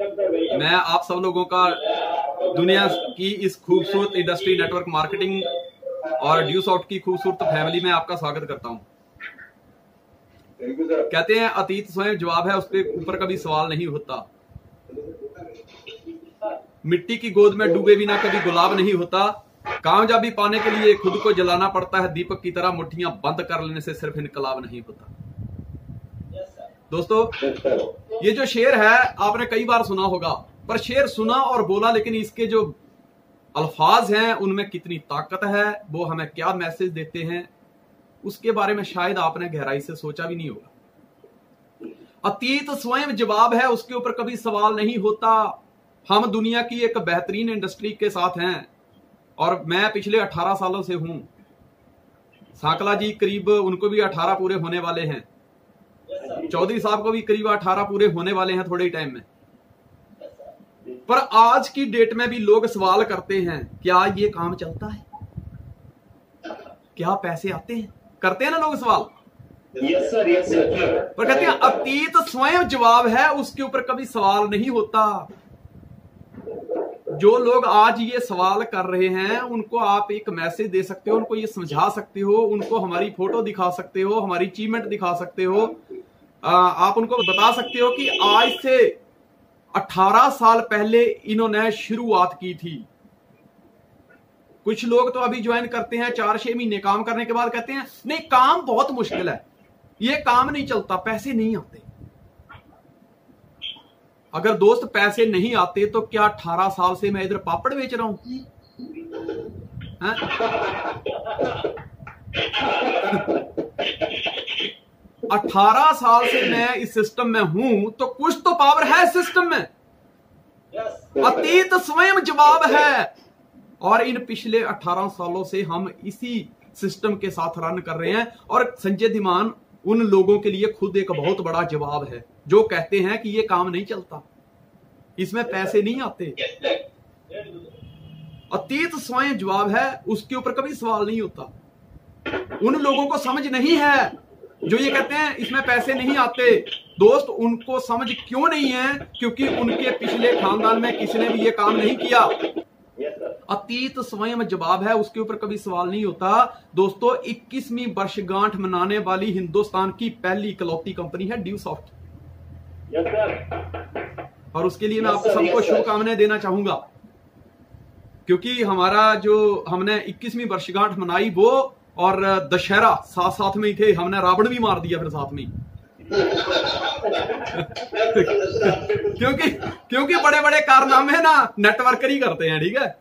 मैं आप सब लोगों का दुनिया की इस खूबसूरत इंडस्ट्री नेटवर्क मार्केटिंग और ड्यूसॉफ्ट की खूबसूरत फैमिली में आपका स्वागत करता हूं। कहते हैं अतीत स्वयं जवाब है, उसके ऊपर कभी सवाल नहीं होता। मिट्टी की गोद में डूबे बिना कभी गुलाब नहीं होता। कामयाबी पाने के लिए खुद को जलाना पड़ता है, दीपक की तरह मुट्ठियां बंद कर लेने से सिर्फ इनकलाब नहीं होता। दोस्तों, ये जो शेर है आपने कई बार सुना होगा, पर शेर सुना और बोला, लेकिन इसके जो अल्फाज हैं उनमें कितनी ताकत है, वो हमें क्या मैसेज देते हैं, उसके बारे में शायद आपने गहराई से सोचा भी नहीं होगा। अतीत स्वयं जवाब है, उसके ऊपर कभी सवाल नहीं होता। हम दुनिया की एक बेहतरीन इंडस्ट्री के साथ हैं और मैं पिछले 18 सालों से हूं। सांकला जी करीब उनको भी 18 पूरे होने वाले हैं। चौधरी साहब को भी करीब 18 पूरे होने वाले हैं थोड़े ही टाइम में। पर आज की डेट में भी लोग सवाल करते हैं, क्या ये काम चलता है, क्या पैसे आते हैं, करते हैं ना लोग सवाल। Yes sir, yes sir. पर कहते हैं अतीत स्वयं जवाब है, उसके ऊपर कभी सवाल नहीं होता। जो लोग आज ये सवाल कर रहे हैं उनको आप एक मैसेज दे सकते हो, उनको ये समझा सकते हो, उनको हमारी फोटो दिखा सकते हो, हमारी अचीवमेंट दिखा सकते हो। आप उनको बता सकते हो कि आज से 18 साल पहले इन्होंने शुरुआत की थी। कुछ लोग तो अभी ज्वाइन करते हैं, 4-6 महीने काम करने के बाद कहते हैं नहीं काम बहुत मुश्किल है, ये काम नहीं चलता, पैसे नहीं आते। अगर दोस्त पैसे नहीं आते तो क्या 18 साल से मैं इधर पापड़ बेच रहा हूं? 18 साल से मैं इस सिस्टम में हूं तो कुछ तो पावर है सिस्टम में। अतीत स्वयं जवाब है और इन पिछले 18 सालों से हम इसी सिस्टम के साथ रन कर रहे हैं। और संजय धीमान उन लोगों के लिए खुद एक बहुत बड़ा जवाब है जो कहते हैं कि ये काम नहीं चलता, इसमें पैसे नहीं आते। अतीत स्वयं जवाब है, उसके ऊपर कभी सवाल नहीं होता। उन लोगों को समझ नहीं है जो ये कहते हैं इसमें पैसे नहीं आते। दोस्त, उनको समझ क्यों नहीं है? क्योंकि उनके पिछले खानदान में किसी ने भी ये काम नहीं किया। अतीत स्वयं जवाब है, उसके ऊपर कभी सवाल नहीं होता। दोस्तों, 21वीं वर्षगांठ मनाने वाली हिंदुस्तान की पहली इकलौती कंपनी है ड्यूसॉफ्ट। और उसके लिए मैं आप सबको शुभकामनाएं देना चाहूंगा, क्योंकि हमारा जो हमने 21वीं वर्षगांठ मनाई वो और दशहरा साथ साथ में ही थे। हमने रावण भी मार दिया फिर साथ में क्योंकि बड़े बड़े कारनामे ना नेटवर्कर ही करते हैं, ठीक है।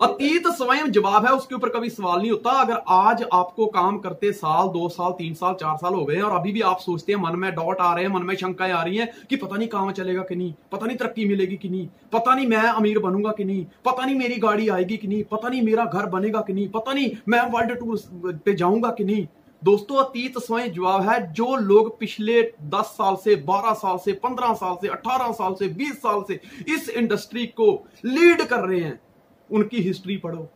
अतीत स्वयं जवाब है, उसके ऊपर कभी सवाल नहीं होता। अगर आज आपको काम करते साल, 2 साल, 3 साल, 4 साल हो गए हैं और अभी भी आप सोचते हैं, मन में डाउट आ रहे हैं, मन में शंकाएं आ रही हैं कि पता नहीं काम चलेगा कि नहीं, पता नहीं तरक्की मिलेगी कि नहीं, पता नहीं मैं अमीर बनूंगा कि नहीं, पता नहीं मेरी गाड़ी आएगी कि नहीं, पता नहीं मेरा घर बनेगा कि नहीं, पता नहीं मैं वर्ल्ड टूर पे जाऊंगा कि नहीं। दोस्तों, अतीत स्वयं जवाब है। जो लोग पिछले 10 साल से, 12 साल से, 15 साल से, 18 साल से, 20 साल से इस इंडस्ट्री को लीड कर रहे हैं, उनकी हिस्ट्री पढ़ो।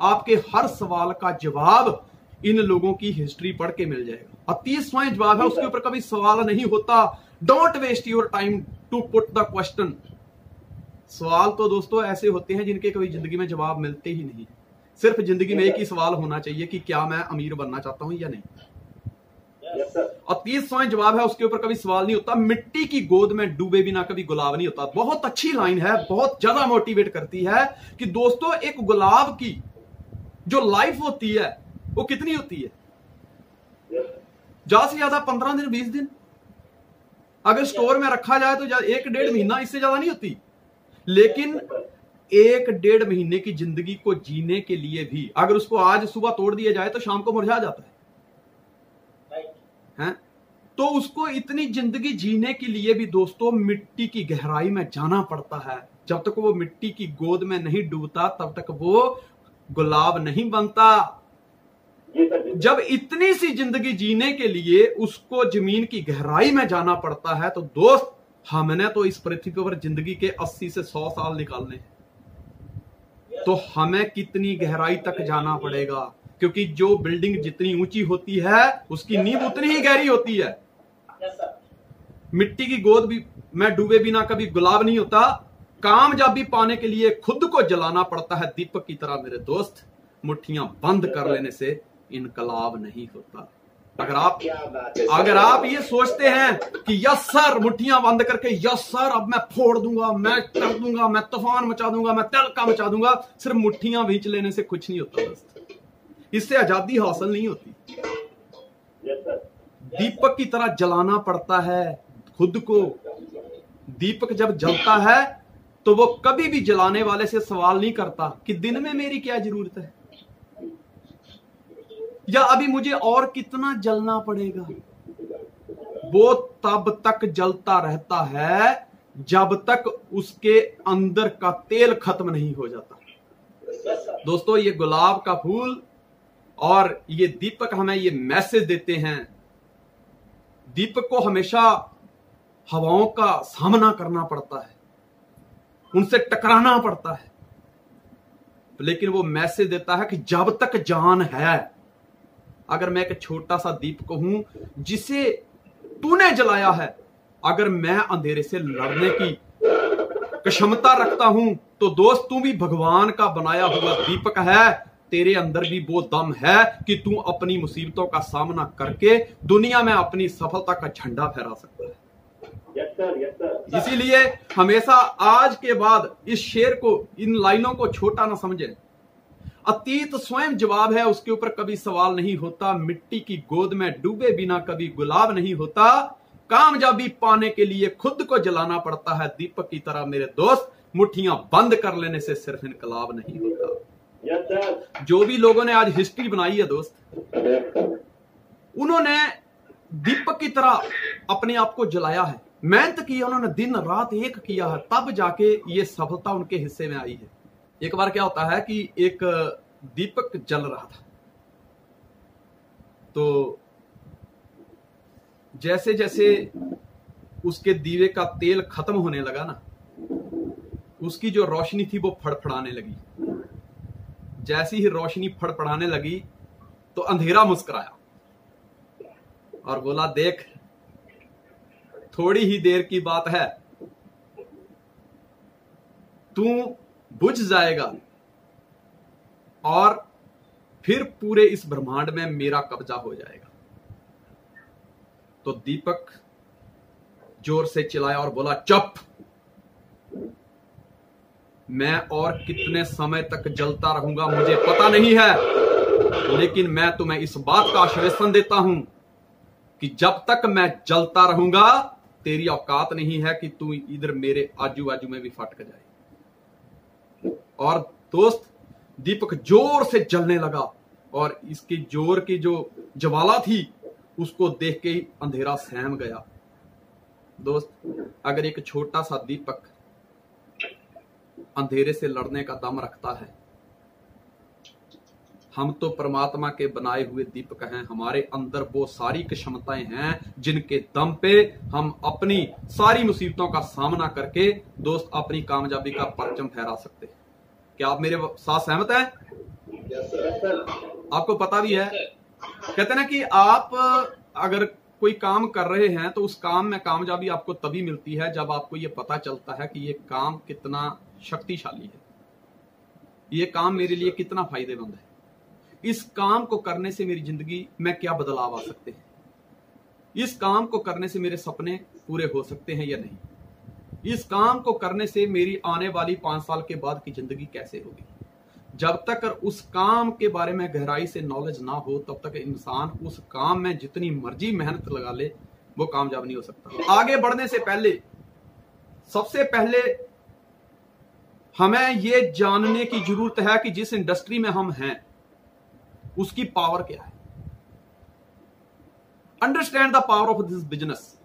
आपके हर सवाल का जवाब इन लोगों की हिस्ट्री पढ़ के मिल जाएगा। अतीत स्वयं जवाब है, उसके ऊपर कभी सवाल नहीं होता। Don't waste your time to put the question. सवाल तो दोस्तों ऐसे होते हैं जिनके कभी जिंदगी में जवाब मिलते ही नहीं। सिर्फ जिंदगी में एक ही सवाल होना चाहिए कि क्या मैं अमीर बनना चाहता हूं या नहीं। अतीत स्वयं जवाब है, उसके ऊपर कभी सवाल नहीं होता। मिट्टी की गोद में डूबे बिना कभी गुलाब नहीं होता। बहुत अच्छी लाइन है, बहुत ज्यादा मोटिवेट करती है कि दोस्तों, एक गुलाब की जो लाइफ होती है वो कितनी होती है? ज्यादा से ज्यादा 15 दिन, 20 दिन। अगर स्टोर में रखा जाए तो 1-1.5 महीना, इससे ज्यादा नहीं होती। लेकिन 1-1.5 महीने की जिंदगी को जीने के लिए भी अगर उसको आज सुबह तोड़ दिया जाए तो शाम को मुरझा जाता है। तो उसको इतनी जिंदगी जीने के लिए भी दोस्तों मिट्टी की गहराई में जाना पड़ता है। जब तक वो मिट्टी की गोद में नहीं डूबता तब तक वो गुलाब नहीं बनता। जब इतनी सी जिंदगी जीने के लिए उसको जमीन की गहराई में जाना पड़ता है, तो दोस्त हमने तो इस पृथ्वी पर जिंदगी के 80 से 100 साल निकालने हैं, तो हमें कितनी गहराई तक जाना पड़ेगा। क्योंकि जो बिल्डिंग जितनी ऊंची होती है उसकी नींव उतनी ही गहरी होती है। मिट्टी की गोद भी मैं डूबे बिना कभी गुलाब नहीं होता, कामयाबी पाने के लिए खुद को जलाना पड़ता है दीपक की तरह मेरे दोस्त, मुट्ठियां बंद कर लेने से इनकलाब नहीं होता। अगर आप ये सोचते हैं कि यस सर, मुट्ठियां बंद करके यस सर अब मैं फोड़ दूंगा, मैं कर दूंगा, मैं तूफान मचा दूंगा, मैं तहलका मचा दूंगा, सिर्फ मुट्ठियां भींच लेने से कुछ नहीं होता दोस्त, इससे आजादी हासिल नहीं होती। दीपक की तरह जलाना पड़ता है खुद को। दीपक जब जलता है तो वो कभी भी जलाने वाले से सवाल नहीं करता कि दिन में मेरी क्या जरूरत है, या अभी मुझे और कितना जलना पड़ेगा। वो तब तक जलता रहता है जब तक उसके अंदर का तेल खत्म नहीं हो जाता। दोस्तों, ये गुलाब का फूल और ये दीपक हमें ये मैसेज देते हैं। दीपक को हमेशा हवाओं का सामना करना पड़ता है, उनसे टकराना पड़ता है, लेकिन वो मैसेज देता है कि जब तक जान है, अगर मैं एक छोटा सा दीपक हूं जिसे तूने जलाया है, अगर मैं अंधेरे से लड़ने की क्षमता रखता हूं, तो दोस्त तू भी भगवान का बनाया हुआ दीपक है। तेरे अंदर भी वो दम है कि तू अपनी मुसीबतों का सामना करके दुनिया में अपनी सफलता का झंडा फहरा सकता है। इसीलिए हमेशा आज के बाद इस शेर को, इन लाइनों को छोटा ना समझें। अतीत स्वयं जवाब है, उसके ऊपर कभी सवाल नहीं होता। मिट्टी की गोद में डूबे बिना कभी गुलाब नहीं होता। कामयाबी पाने के लिए खुद को जलाना पड़ता है दीपक की तरह मेरे दोस्त, मुट्ठियां बंद कर लेने से सिर्फ इनकलाब नहीं होता। जो भी लोगों ने आज हिस्ट्री बनाई है दोस्त, उन्होंने दीपक की तरह अपने आप को जलाया है, मेहनत की है, उन्होंने दिन रात एक किया है, तब जाके ये सफलता उनके हिस्से में आई है। एक बार क्या होता है कि एक दीपक जल रहा था, तो जैसे जैसे उसके दीवे का तेल खत्म होने लगा ना, उसकी जो रोशनी थी वो फड़फड़ाने लगी। जैसी ही रोशनी फड़फड़ाने लगी तो अंधेरा मुस्कुराया और बोला, देख थोड़ी ही देर की बात है, तू बुझ जाएगा और फिर पूरे इस ब्रह्मांड में मेरा कब्जा हो जाएगा। तो दीपक जोर से चिल्लाया और बोला, चुप, मैं और कितने समय तक जलता रहूंगा मुझे पता नहीं है, लेकिन मैं तुम्हें इस बात का आश्वासन देता हूं कि जब तक मैं जलता रहूंगा तेरी औकात नहीं है कि तू इधर मेरे आजू बाजू में भी फटक जाए। और दोस्त, दीपक जोर से जलने लगा और इसकी जोर की जो ज्वाला थी उसको देख के ही अंधेरा सहम गया। दोस्त, अगर एक छोटा सा दीपक अंधेरे से लड़ने का दम रखता है, हम तो परमात्मा के बनाए हुए दीपक हैं। हमारे अंदर वो सारी क्षमताएं हैं जिनके दम पे हम अपनी सारी मुसीबतों का सामना करके दोस्त अपनी कामयाबी का परचम फहरा सकते हैं। क्या आप मेरे साथ सहमत हैं? आपको पता भी है, कहते ना कि आप अगर कोई काम कर रहे हैं तो उस काम में कामयाबी आपको तभी मिलती है जब आपको ये पता चलता है कि ये काम कितना शक्तिशाली है, ये काम मेरे लिए कितना फायदेमंद है, इस काम को करने से मेरी जिंदगी में क्या बदलाव आ सकते हैं, इस काम को करने से मेरे सपने पूरे हो सकते हैं या नहीं, इस काम को करने से मेरी आने वाली 5 साल के बाद की जिंदगी कैसे होगी। जब तक उस काम के बारे में गहराई से नॉलेज ना हो तब तक इंसान उस काम में जितनी मर्जी मेहनत लगा ले वो कामयाब नहीं हो सकता। आगे बढ़ने से पहले सबसे पहले हमें ये जानने की जरूरत है कि जिस इंडस्ट्री में हम हैं उसकी पावर क्या है। Understand the power of this business.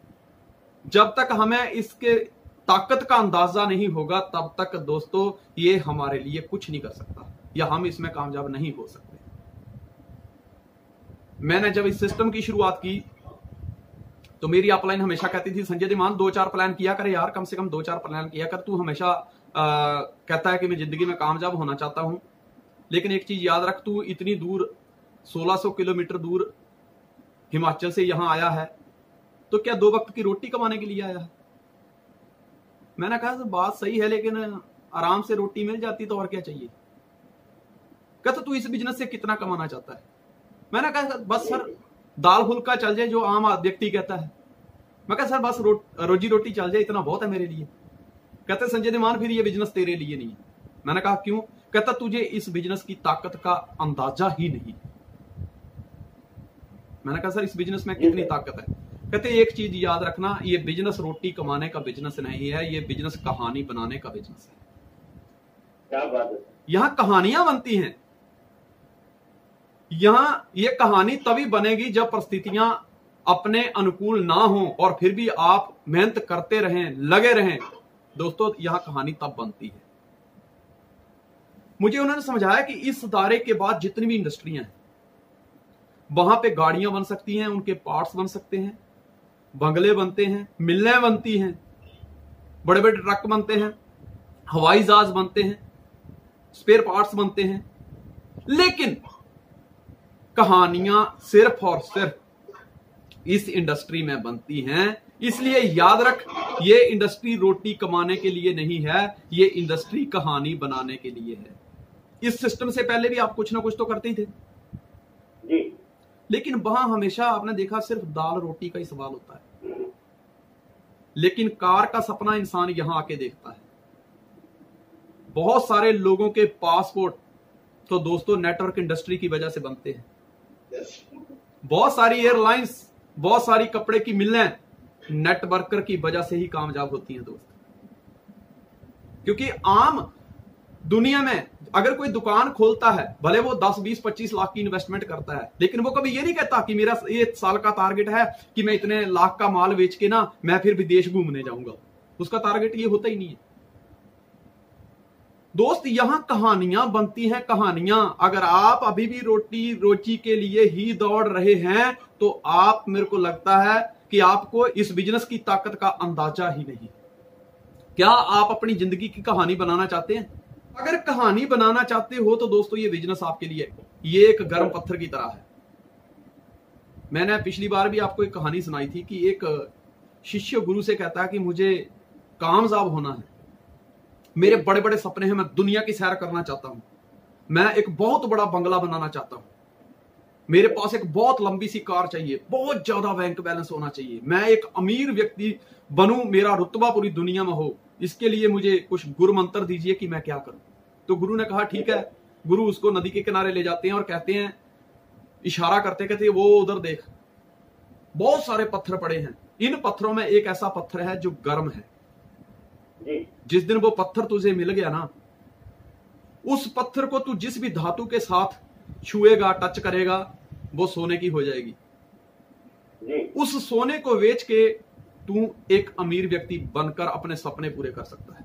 जब तक हमें इसके ताकत का अंदाजा नहीं होगा तब तक दोस्तों ये हमारे लिए कुछ नहीं कर सकता या हम इसमें कामयाब नहीं हो सकते। मैंने जब इस सिस्टम की शुरुआत की तो मेरी अपलाइन हमेशा कहती थी, संजय मान 2-4 प्लान किया कर यार, कम से कम 2-4 प्लान किया कर, तू हमेशा कहता है कि मैं जिंदगी में कामयाब होना चाहता हूं, लेकिन एक चीज याद रख, तू इतनी दूर 1600 किलोमीटर दूर हिमाचल से यहां आया है तो क्या 2 वक्त की रोटी कमाने के लिए आया है? मैंने कहा बात सही है, लेकिन आराम से रोटी मिल जाती तो और क्या चाहिए। कहता तू इस बिजनेस से कितना कमाना चाहता है? मैंने कहा बस सर दाल फुल्का चल जाए, जो आम व्यक्ति कहता है। मैं कहा सर बस रोजी रोटी चल जाए, इतना बहुत है मेरे लिए। कहते संजय धीमान फिर ये बिजनेस तेरे लिए नहीं है। मैंने कहा क्यों? कहता तुझे इस बिजनेस की ताकत का अंदाजा ही नहीं। मैंने कहा सर इस बिजनेस में कितनी ताकत है? कहते एक चीज याद रखना, ये बिजनेस रोटी कमाने का बिजनेस नहीं है, ये बिजनेस कहानी बनाने का बिजनेस है। क्या बात है। यहां कहानियां बनती हैं। यहां ये कहानी तभी बनेगी जब परिस्थितियां अपने अनुकूल ना हो और फिर भी आप मेहनत करते रहें, लगे रहें। दोस्तों यहां कहानी तब बनती है। मुझे उन्होंने समझाया कि इस दायरे के बाद जितनी भी इंडस्ट्रियां हैं, वहां पे गाड़ियां बन सकती हैं, उनके पार्ट्स बन सकते हैं, बंगले बनते हैं, मिलें बनती हैं, बड़े बड़े ट्रक बनते हैं, हवाई जहाज बनते हैं, स्पेयर पार्ट्स बनते हैं, लेकिन कहानियां सिर्फ और सिर्फ इस इंडस्ट्री में बनती हैं। इसलिए याद रख, ये इंडस्ट्री रोटी कमाने के लिए नहीं है, ये इंडस्ट्री कहानी बनाने के लिए है। इस सिस्टम से पहले भी आप कुछ ना कुछ तो करते ही थे जी, लेकिन वहां हमेशा आपने देखा सिर्फ दाल रोटी का ही सवाल होता है। लेकिन कार का सपना इंसान यहां आके देखता है। बहुत सारे लोगों के पासपोर्ट तो दोस्तों नेटवर्क इंडस्ट्री की वजह से बनते हैं। बहुत सारी एयरलाइंस, बहुत सारी कपड़े की मिलें नेटवर्कर की वजह से ही कामयाब होती हैं दोस्त। क्योंकि आम दुनिया में अगर कोई दुकान खोलता है, भले वो 10, 20, 25 लाख की इन्वेस्टमेंट करता है, लेकिन वो कभी ये नहीं कहता कि मेरा ये साल का टारगेट है कि मैं इतने लाख का माल बेच के ना मैं फिर विदेश घूमने जाऊंगा। उसका टारगेट ये होता ही नहीं है दोस्त। यहां कहानियां बनती हैं, कहानियां। अगर आप अभी भी रोटी रोजी के लिए ही दौड़ रहे हैं तो आप, मेरे को लगता है कि आपको इस बिजनेस की ताकत का अंदाजा ही नहीं। क्या आप अपनी जिंदगी की कहानी बनाना चाहते हैं? अगर कहानी बनाना चाहते हो तो दोस्तों ये बिजनेस आपके लिए, ये एक गर्म पत्थर की तरह है। मैंने पिछली बार भी आपको एक कहानी सुनाई थी कि एक शिष्य गुरु से कहता है कि मुझे कामयाब होना है, मेरे बड़े बड़े सपने हैं, मैं दुनिया की सैर करना चाहता हूं, मैं एक बहुत बड़ा बंगला बनाना चाहता हूं, मेरे पास एक बहुत लंबी सी कार चाहिए, बहुत ज्यादा बैंक बैलेंस होना चाहिए, मैं एक अमीर व्यक्ति बनूं, मेरा रुतबा पूरी दुनिया में हो, इसके लिए मुझे कुछ गुरु मंत्र दीजिए कि मैं क्या करूं। तो गुरु ने कहा ठीक है। गुरु उसको नदी के किनारे ले जाते हैं और कहते हैं, इशारा करते कहते वो उधर देख, बहुत सारे पत्थर पड़े हैं, इन पत्थरों में एक ऐसा पत्थर है जो गर्म है। जिस दिन वो पत्थर तुझे मिल गया ना, उस पत्थर को तू जिस भी धातु के साथ छुएगा, टच करेगा, वो सोने की हो जाएगी। उस सोने को बेच के तू एक अमीर व्यक्ति बनकर अपने सपने पूरे कर सकता है।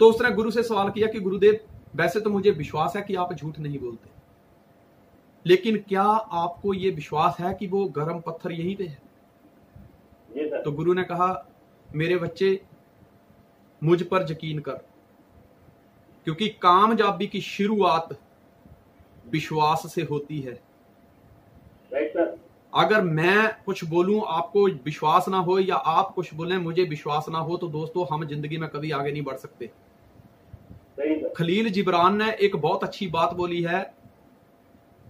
तो उसने गुरु से सवाल किया कि गुरुदेव, वैसे तो मुझे विश्वास है कि आप झूठ नहीं बोलते, लेकिन क्या आपको यह विश्वास है कि वो गर्म पत्थर यहीं पे है? तो गुरु ने कहा, मेरे बच्चे मुझ पर यकीन कर, क्योंकि कामयाबी की शुरुआत विश्वास से होती है। अगर मैं कुछ बोलूं आपको विश्वास ना हो, या आप कुछ बोलें मुझे विश्वास ना हो, तो दोस्तों हम जिंदगी में कभी आगे नहीं बढ़ सकते। खलील जिब्रान ने एक बहुत अच्छी बात बोली है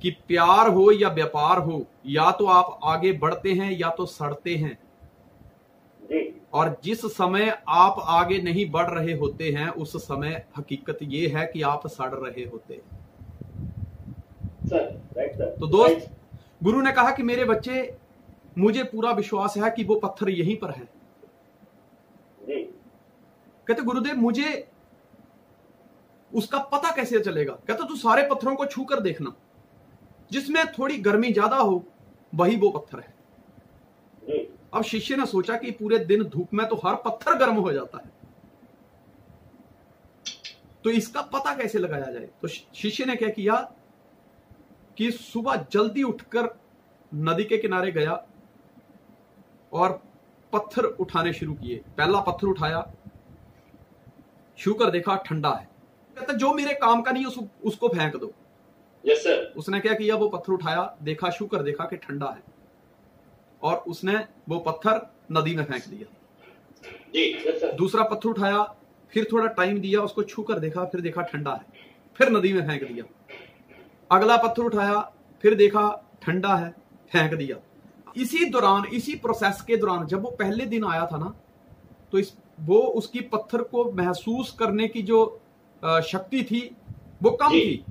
कि प्यार हो या व्यापार हो, या तो आप आगे बढ़ते हैं या तो सड़ते हैं। और जिस समय आप आगे नहीं बढ़ रहे होते हैं, उस समय हकीकत यह है कि आप सड़ रहे होते हैं। तो दोस्त, गुरु ने कहा कि मेरे बच्चे, मुझे पूरा विश्वास है कि वो पत्थर यहीं पर है। कहते गुरुदेव, मुझे उसका पता कैसे चलेगा? कहते तू सारे पत्थरों को छू कर देखना, जिसमें थोड़ी गर्मी ज्यादा हो वही वो पत्थर है। अब शिष्य ने सोचा कि पूरे दिन धूप में तो हर पत्थर गर्म हो जाता है, तो इसका पता कैसे लगाया जाए? तो शिष्य ने क्या किया कि सुबह जल्दी उठकर नदी के किनारे गया और पत्थर उठाने शुरू किए। पहला पत्थर उठाया, छू कर देखा, ठंडा है। कहता जो मेरे काम का नहीं उसको फेंक दो। Yes sir. उसने क्या किया, वो पत्थर उठाया, देखा, छू कर देखा कि ठंडा है, और उसने वो पत्थर नदी में फेंक दिया। जी यस सर। दूसरा पत्थर उठाया, फिर थोड़ा टाइम दिया, उसको छू कर देखा, फिर देखा ठंडा है, फिर नदी में फेंक दिया। अगला पत्थर उठाया, फिर देखा ठंडा है, फेंक दिया। इसी दौरान, इसी प्रोसेस के दौरान जब वो पहले दिन आया था ना, तो वो उसकी पत्थर को महसूस करने की जो शक्ति थी वो कम थी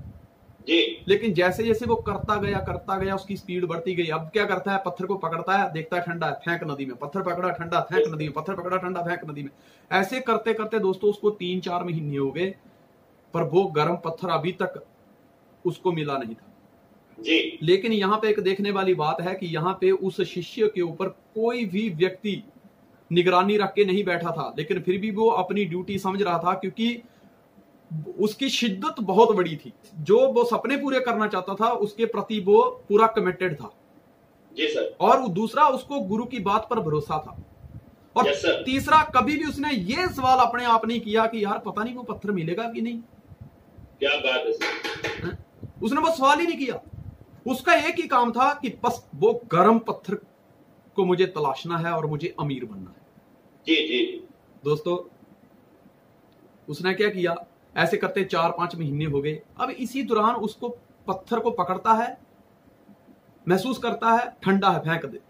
जी। लेकिन जैसे जैसे वो करता गया उसकी स्पीड बढ़ती गई। अब क्या करता है, पत्थर को पकड़ता है, देखता है ठंडा है, फेंक नदी में, पत्थर पकड़ा ठंडा, फेंक नदी में, पत्थर पकड़ा ठंडा, फेंक नदी में। ऐसे करते करते दोस्तों उसको 3-4 महीने हो गए, पर वो गर्म पत्थर अभी तक उसको मिला नहीं था जी। लेकिन यहाँ पे एक देखने वाली बात है कि यहाँ पे उस शिष्य के ऊपर कोई भी व्यक्ति निगरानी रख के नहीं बैठा था, लेकिन फिर भी वो अपनी ड्यूटी समझ रहा था, क्योंकि उसकी शिद्दत बहुत बड़ी थी। जो वो सपने पूरे करना चाहता था उसके प्रति वो पूरा कमिटेड था। जी सर। और दूसरा, उसको गुरु की बात पर भरोसा था। और तीसरा, कभी भी उसने ये सवाल अपने आप नहीं किया कि यार पता नहीं वो पत्थर मिलेगा कि नहीं। क्या बात है सर। उसने वो सवाल ही नहीं किया। उसका एक ही काम था कि बस वो गर्म पत्थर को मुझे तलाशना है और मुझे अमीर बनना है। जी जी। दोस्तों उसने क्या किया, ऐसे करते 4-5 महीने हो गए। अब इसी दौरान उसको पत्थर को पकड़ता है, महसूस करता है ठंडा है, फेंक दे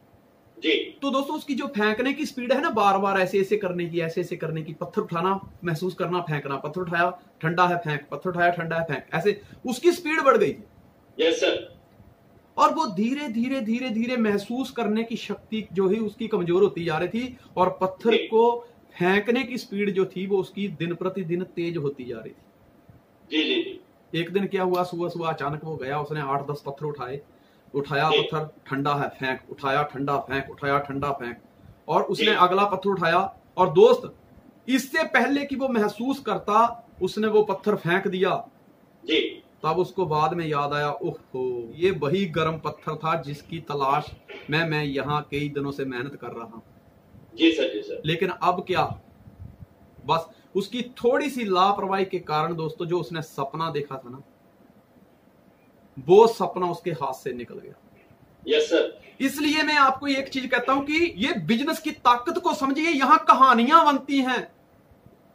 जी। तो दोस्तों उसकी जो फेंकने की स्पीड है ना, बार बार ऐसे ऐसे करने की, ऐसे ऐसे करने की, पत्थर उठाना, महसूस करना, फेंकना, पत्थर उठाया ठंडा है, फेंक, पत्थर उठाया ठंडा है, फेंक, ऐसे उसकी स्पीड बढ़ गई थी। Yes sir. और वो धीरे धीरे धीरे धीरे महसूस करने की शक्ति जो है उसकी कमजोर होती जा रही थी, और पत्थर को फेंकने की स्पीड जो थी वो उसकी दिन प्रतिदिन तेज होती जा रही थी। जी जी। एक दिन क्या हुआ, सुबह सुबह अचानक वो गया, उसने 8-10 पत्थर उठाया, पत्थर ठंडा है, फेंक, उठाया ठंडा, फेंक, उठाया ठंडा, फेंक, और उसने अगला पत्थर उठाया। और दोस्त, इससे पहले कि वो महसूस करता, उसने वो पत्थर फेंक दिया जी। तब उसको बाद में याद आया, ओहो ये वही गर्म पत्थर था जिसकी तलाश मैं यहाँ कई दिनों से मेहनत कर रहा हूं। जी सर। जी सर। लेकिन अब क्या, बस उसकी थोड़ी सी लापरवाही के कारण दोस्तों जो उसने सपना देखा था ना, वो सपना उसके हाथ से निकल गया। Yes sir. इसलिए मैं आपको एक चीज कहता हूं कि ये बिजनेस की ताकत को समझिए। यहां कहानियां बनती हैं।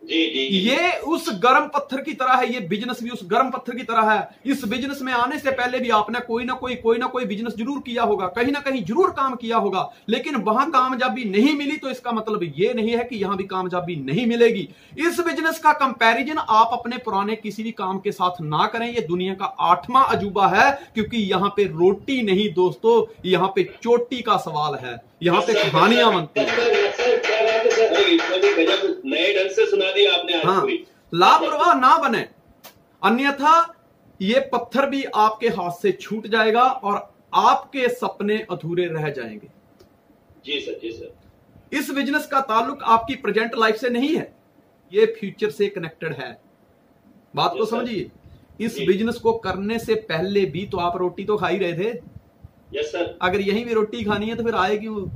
जी जी। ये उस गर्म पत्थर की तरह है, ये बिजनेस भी उस गर्म पत्थर की तरह है। इस बिजनेस में आने से पहले भी आपने कोई ना कोई बिजनेस जरूर किया होगा, कहीं ना कहीं जरूर काम किया होगा, लेकिन वहां कामयाबी नहीं मिली तो इसका मतलब ये नहीं है कि यहां भी कामयाबी नहीं मिलेगी। इस बिजनेस का कंपैरिजन आप अपने पुराने किसी भी काम के साथ ना करें। ये दुनिया का 8वां अजूबा है, क्योंकि यहां पे रोटी नहीं दोस्तों, यहां पे चोटी का सवाल है, यहां पे कहानियां बनती हैं। नए ढंग से सुना दिया आपने आज। हाँ, लापरवाह ना बने, अन्यथा ये पत्थर भी आपके हाथ से छूट जाएगा और आपके सपने अधूरे रह जाएंगे। जी सर। जी सर। इस बिजनेस का ताल्लुक आपकी प्रेजेंट लाइफ से नहीं है, ये फ्यूचर से कनेक्टेड है। बात को समझिए। इस बिजनेस को करने से पहले भी तो आप रोटी तो खा ही रहे थे। Yes sir. अगर यहीं भी रोटी खानी है तो फिर आए क्यों?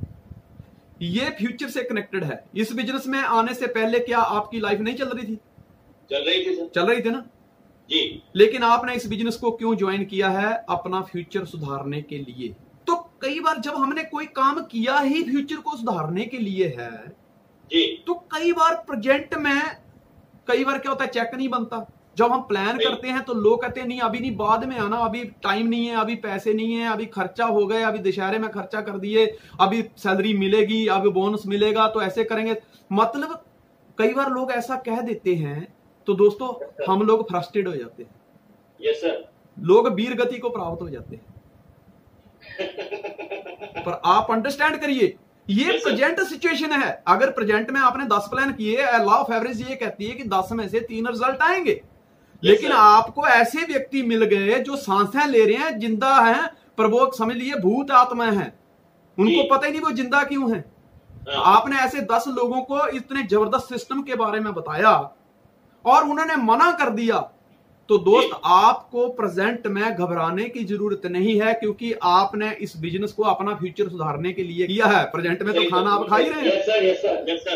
ये फ्यूचर से कनेक्टेड है। इस बिजनेस में आने से पहले क्या आपकी लाइफ नहीं चल रही थी? चल रही थी सर। चल रही थी ना जी। लेकिन आपने इस बिजनेस को क्यों ज्वाइन किया है? अपना फ्यूचर सुधारने के लिए। तो कई बार जब हमने कोई काम किया ही फ्यूचर को सुधारने के लिए है जी, तो कई बार प्रेजेंट में कई बार क्या होता है, चेक नहीं बनता। जब हम प्लान करते हैं तो लोग कहते हैं नहीं अभी नहीं, बाद में आना, अभी टाइम नहीं है, अभी पैसे नहीं है, अभी खर्चा हो गए, अभी दशहरे में खर्चा कर दिए, अभी सैलरी मिलेगी, अभी बोनस मिलेगा तो ऐसे करेंगे। मतलब कई बार लोग ऐसा कह देते हैं तो दोस्तों हम लोग फ्रस्ट्रेट हो जाते हैं। Yes sir. लोग वीर गति को प्राप्त हो जाते हैं। पर आप अंडरस्टैंड करिए, ये प्रेजेंट सिचुएशन है। अगर प्रेजेंट में आपने 10 प्लान किए, लॉ ऑफ एवरेज ये कहती है कि 10 में से 3 रिजल्ट आएंगे। लेकिन आपको ऐसे व्यक्ति मिल गए जो सांसें ले रहे हैं, जिंदा हैं, पर वो समझ लिए भूत आत्मा हैं, उनको पता ही नहीं वो जिंदा क्यों हैं। आपने ऐसे 10 लोगों को इतने जबरदस्त सिस्टम के बारे में बताया और उन्होंने मना कर दिया। तो दोस्त आपको प्रेजेंट में घबराने की जरूरत नहीं है, क्योंकि आपने इस बिजनेस को अपना फ्यूचर सुधारने के लिए किया है। प्रेजेंट में तो खाना आप खा ही रहे हैं। Yes sir. Yes sir. Yes sir.